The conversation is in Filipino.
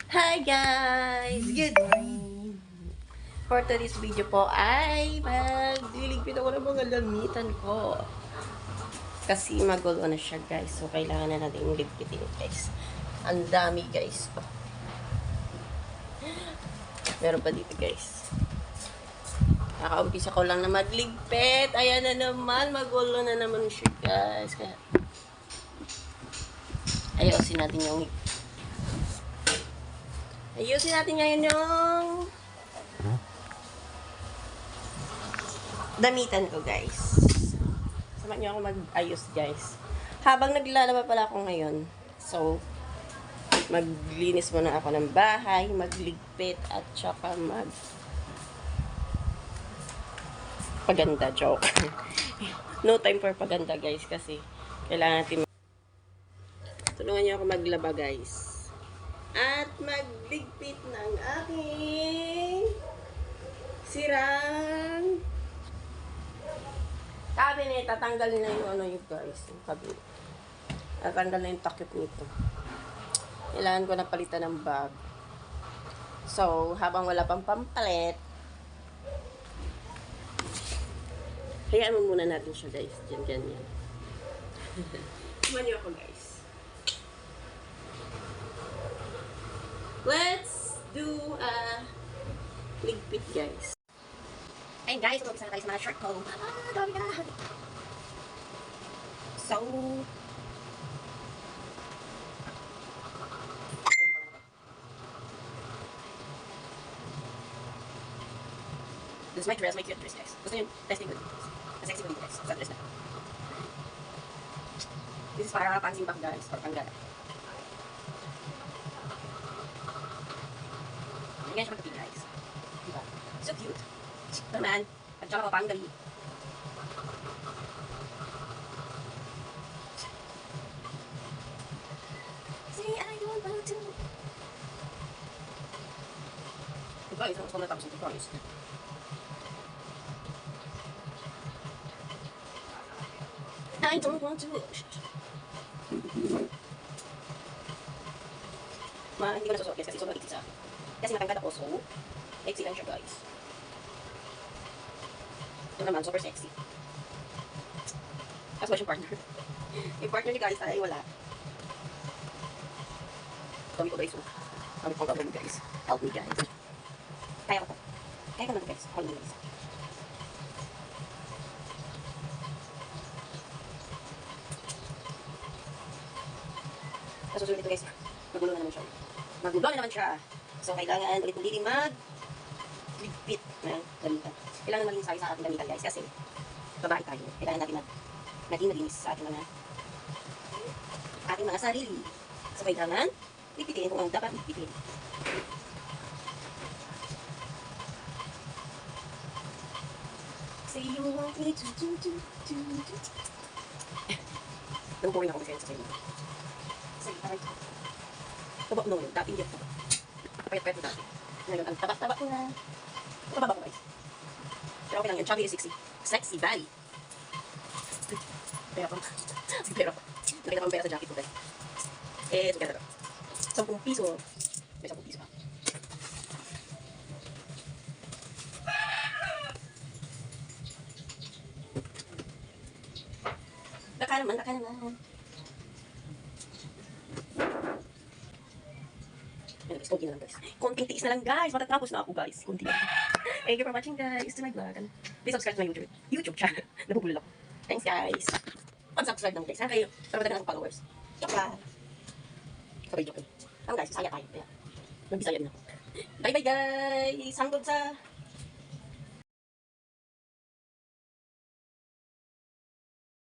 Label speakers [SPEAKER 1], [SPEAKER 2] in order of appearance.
[SPEAKER 1] Hi guys! Good morning! For today's video po ay magliligpit ako ng mga lamitan ko. Kasi magulo na siya guys. So kailangan na natin ligpitin guys. Ang dami guys. Meron pa dito guys. Nakaumpisa ko lang na magligpit. Ayan na naman. Magulo na naman siya guys. Kaya ayusin natin ngayon yung damitan ko, guys. Samahan niyo ako mag-ayos, guys. Habang naglalaba pala ako ngayon, so, maglinis muna ako ng bahay, magligpit, at saka paganda, joke. No time for paganda, guys, kasi kailangan natin tulungan niyo ako maglaba, guys. At magligpit ng aking sirang cabinet. Tatanggalin na yung yung guys, yung cabinet. Tatanggal na yung takip nito. Kailangan ko na palitan ng bag. So, habang wala pang pampalit, hayaan mo muna natin siya guys. Diyan, ganyan. Tuman niyo ako guys. Let's do a ligpit guys. Ayun guys, mag-isa na tayo sa mga shirt ko. Dami ka na. So, this is my dress, my cute dress guys. Gusto yung testing ko dito. Sexy ko dito guys. Sa dress na. This is para pang-simbang guys. Or pang-gala. Ganyan siya magpapig guys. Diba? So cute. Naman, at saka ko pang dali. Say, I don't want to. Guys, ang gusto ko natapos ito, promise. I don't want to. Hindi ko nasusuot guys kasi sobrang ikit sa akin. Kasi natangkad ako, so sexy lang siya guys. Ito naman, super sexy. Tapos yung partner. Yung partner ni guys ay wala. Kami ko guys. Kami ko gawin guys. Help me guys. Kaya ko to. Kaya ko na guys. Help me guys. Tapos susunod ito guys. Magulo na naman siya. Magulo na naman siya. So kailangan ulit-ulitin ligpit ng damitan. Kailangan malinis tayo sa ating damitan guys kasi babae tayo. Kailangan natin naging malinis sa ating mga sarili. So kailangan ligpitin kung ang dapat ligpitin. Say you want me to Nabuboring ako kasi sa sarili. Say, alright. Taba ko naman, dati hindi ako. Payat-payat ko dati. Ngayon, ang taba-taba ko na. Tumaba ko guys. Pero okay lang yun. Chubby is sexy. Sexy body. Pera pa. Pera pa. Nakita ko ang pera sa jacket ko guys. Eh, ito kaya na. 10 piso. May 10 piso pa. Daka naman. Konti na lang guys. Konting tiis na lang guys. Matatapos na ako guys. Konti na lang. Thank you for watching guys to my vlog. Please subscribe to my YouTube channel. Nabubulol ako. Thanks guys. Pag-subscribe naman guys. Sana kayo. Para madagan akong followers. Joke lang. Joke. Guys, saya tayo. Kaya, nagbisaya din ako. Bye bye guys. Hanggang sa